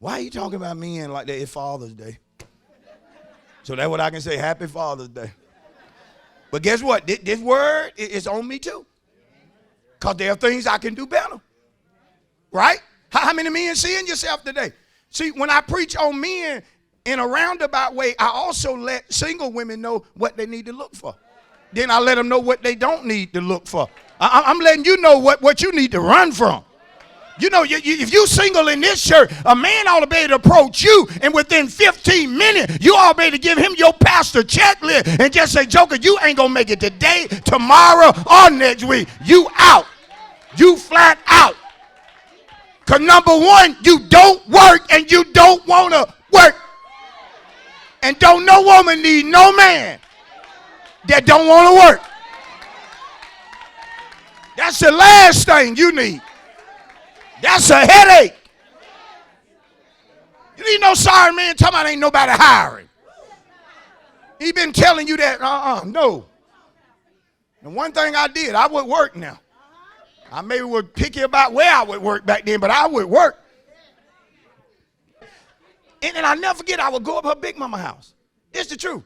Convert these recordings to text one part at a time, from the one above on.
Why are you talking about men like that? It's Father's Day. So that's what I can say. Happy Father's Day. But guess what? This word is on me too. Because there are things I can do better. Right? How many men seeing yourself today? See, when I preach on men in a roundabout way, I also let single women know what they need to look for. Then I let them know what they don't need to look for. I'm letting you know what you need to run from. You know, if you single in this church, a man ought to be able to approach you, and within 15 minutes, you ought to be able to give him your pastor checklist and just say, Joker, you ain't going to make it today, tomorrow, or next week. You out. You flat out. Because number one, you don't work and you don't want to work. And don't no woman need no man that don't want to work. That's the last thing you need. That's a headache. You need no sorry man talking about ain't nobody hiring. He been telling you that, no. And one thing I did, I would work now. I maybe would picky about where I would work back then, but I would work. And I'll never forget, I would go up her big mama house. It's the truth.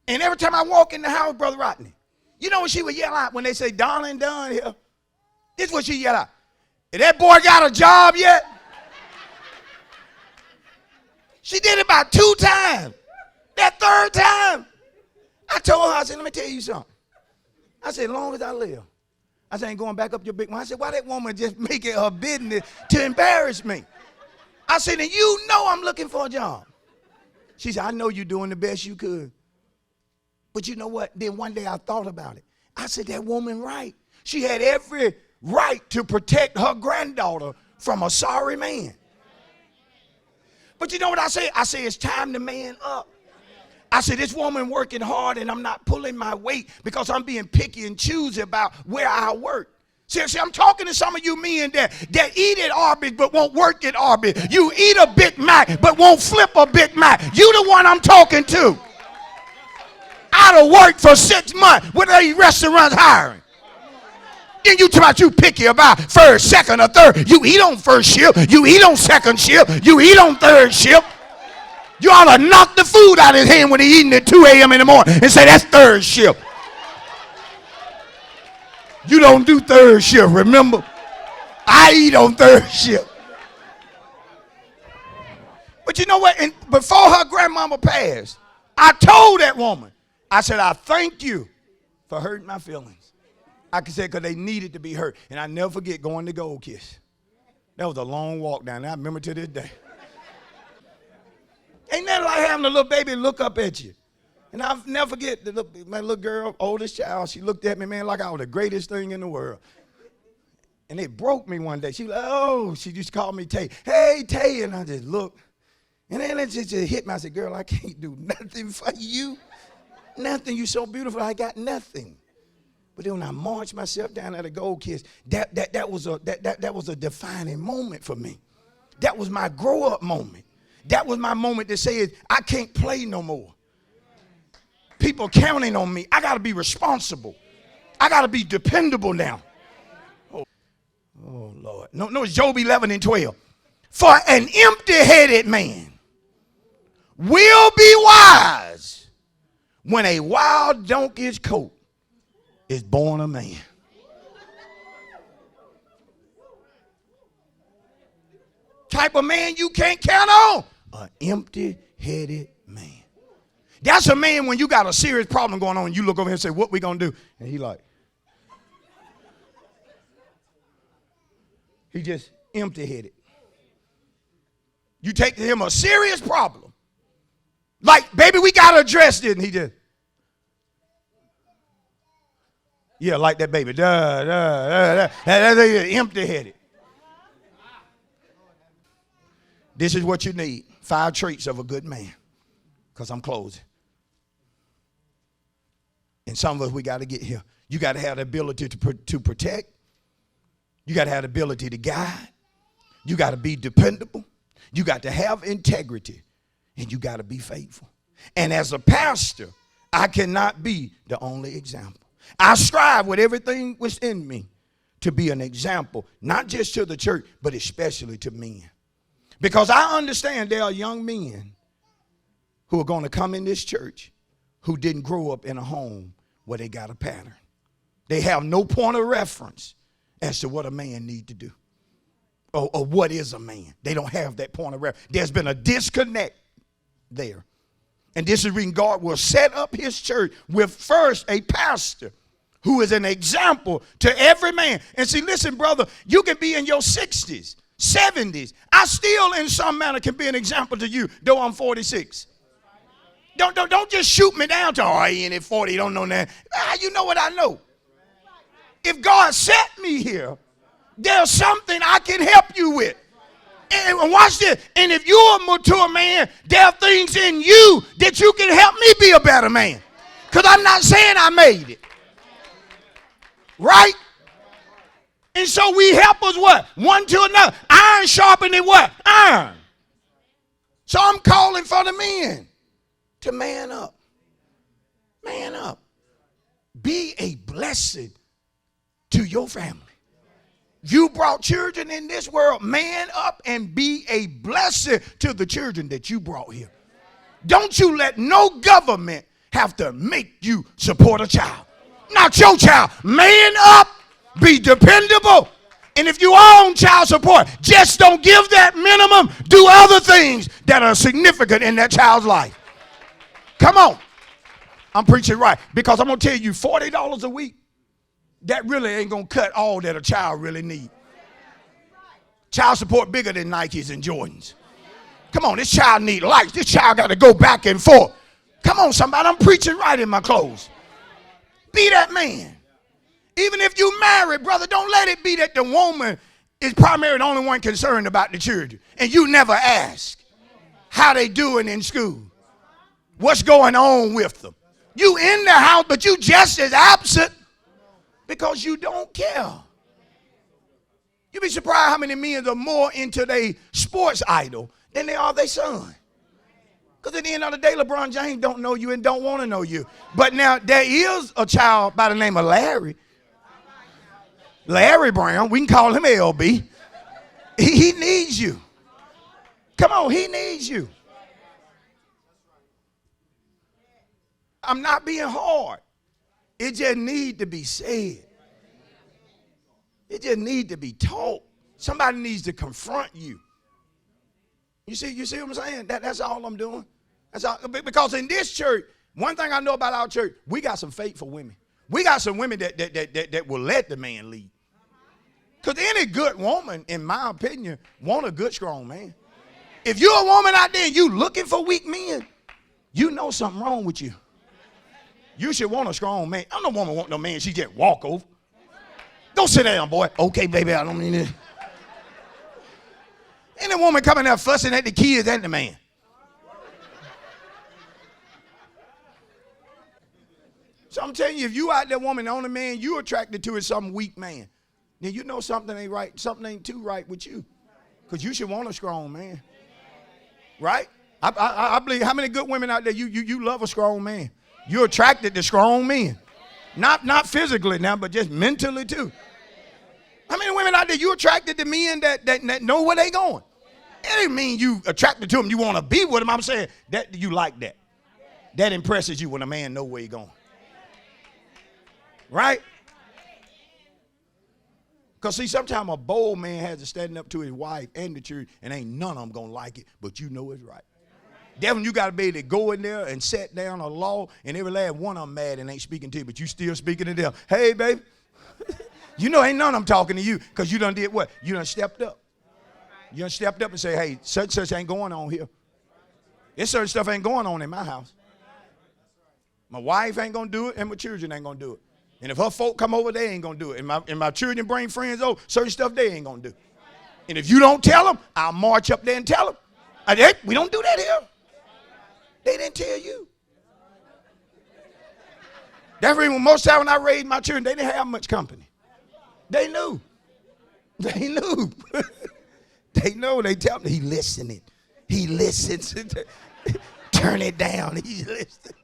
And every time I walk in the house, Brother Rodney, you know what she would yell out when they say, Darling, done here? This is what she yell out. If that boy got a job yet? She did it about 2 times. That third time, I told her, I said, let me tell you something. I said, as long as I live, I said, I ain't going back up your big one. I said, why that woman just make it her business to embarrass me? I said, and you know I'm looking for a job. She said, I know you're doing the best you could. But you know what? Then one day I thought about it. I said, that woman right. She had every right to protect her granddaughter from a sorry man. But you know what I say? I say, it's time to man up. I said, this woman working hard and I'm not pulling my weight because I'm being picky and choosy about where I work. See, I'm talking to some of you men that eat at Arby's but won't work at Arby's. You eat a Big Mac but won't flip a Big Mac. You the one I'm talking to. Out of work for 6 months. What are these restaurants hiring? Then you talk about you picky about first, second, or third. You eat on first shift. You eat on second shift. You eat on third shift. You ought to knock the food out of his hand when he's eating at 2 a.m. in the morning and say, that's third shift. You don't do third shift, remember? I eat on third shift. But you know what? And before her grandmama passed, I told that woman, I said, I thank you for hurting my feelings. I could say because they needed to be hurt. And I never forget going to Gold Kiss. That was a long walk down there. I remember to this day. Ain't nothing like having a little baby look up at you. And I'll never forget my little girl, oldest child, she looked at me, man, like I was the greatest thing in the world. And it broke me one day. She was like, oh, she just called me Tay. Hey, Tay. And I just looked. And then it just hit me. I said, girl, I can't do nothing for you. Nothing. You so beautiful. I got nothing. But then when I marched myself down at a Gold Kiss, that was a defining moment for me. That was my grow up moment. That was my moment to say, I can't play no more. People counting on me. I got to be responsible. I got to be dependable now. Oh, Lord. No, it's Job 11:12. For an empty-headed man will be wise when a wild donkey's coat is born a man. Type of man you can't count on. An empty-headed man. That's a man when you got a serious problem going on and you look over here and say, what we gonna do? And he like, he just empty-headed. You take to him a serious problem. Like, baby, we gotta address this. And he just, yeah, like that baby. That's empty-headed. This is what you need. 5 traits of a good man. Because I'm closing. And some of us, we got to get here. You got to have the ability to protect. You got to have the ability to guide. You got to be dependable. You got to have integrity. And you got to be faithful. And as a pastor, I cannot be the only example. I strive with everything within me to be an example, not just to the church, but especially to men. Because I understand there are young men who are going to come in this church who didn't grow up in a home where they got a pattern. They have no point of reference as to what a man need to do or what is a man. They don't have that point of reference. There's been a disconnect there. And this is when God will set up his church with first a pastor who is an example to every man. And see, listen, brother, you can be in your 60s, 70s. I still, in some manner, can be an example to you, though I'm 46. Don't just shoot me down to, oh, he ain't at 40, you don't know that. You know what I know. If God set me here, there's something I can help you with. And watch this. And if you're a mature man, there are things in you that you can help me be a better man. Because I'm not saying I made it. Right? And so we help us what? One to another. Iron sharpening what? Iron. So I'm calling for the men to man up. Man up. Be a blessing to your family. You brought children in this world. Man up and be a blessing to the children that you brought here. Don't you let no government have to make you support a child. Not your child. Man up. Be dependable. And if you are on child support, just don't give that minimum. Do other things that are significant in that child's life. Come on. I'm preaching right. Because I'm going to tell you, $40 a week, that really ain't going to cut all that a child really needs. Child support bigger than Nikes and Jordans. Come on, this child need lights. This child got to go back and forth. Come on, somebody. I'm preaching right in my clothes. Be that man. Even if you married, brother, don't let it be that the woman is primarily the only one concerned about the children. And you never ask how they doing in school. What's going on with them. You in the house, but you just as absent because you don't care. You'd be surprised how many men are more into their sports idol than they are their son. Because at the end of the day, LeBron James don't know you and don't want to know you. But now there is a child by the name of Larry Brown. We can call him LB. He needs you. Come on, he needs you. I'm not being hard. It just needs to be said. It just needs to be taught. Somebody needs to confront you. You see what I'm saying? That's all I'm doing. That's all. Because in this church, one thing I know about our church, we got some faithful women. We got some women that will let the man lead. Because any good woman, in my opinion, want a good, strong man. If you're a woman out there and you looking for weak men, you know something wrong with you. You should want a strong man. I don't want no man she just walk over. Don't sit down, boy. Okay, baby, I don't mean it. Any woman coming there fussing at the kids and the man. So I'm telling you, if you out there woman, the only man you attracted to is some weak man, then you know something ain't right. Something ain't too right with you. Because you should want a strong man. Right? I believe how many good women out there, you love a strong man. You're attracted to strong men. Not physically now, but just mentally too. How many women out there you attracted to men that know where they going? It ain't mean you attracted to them, you want to be with them. I'm saying that you like that. That impresses you when a man know where he going. Right? Because see, sometimes a bold man has to stand up to his wife and the church, and ain't none of them going to like it, but you know it's right. That's when you got to be able to go in there and set down a law, and every last one of them mad and ain't speaking to you, but you still speaking to them. Hey, baby. You know ain't none of them talking to you because you done did what? You done stepped up. You done stepped up and say, hey, such ain't going on here. This certain stuff ain't going on in my house. My wife ain't going to do it, and my children ain't going to do it. And if her folk come over, they ain't going to do it. And my children bring friends over, certain stuff they ain't going to do. And if you don't tell them, I'll march up there and tell them. We don't do that here. They didn't tell you. That's the reason most time when I raised my children, they didn't have much company. They knew. They knew. They know. They tell me, he listening. He listens. Turn it down. He's listening.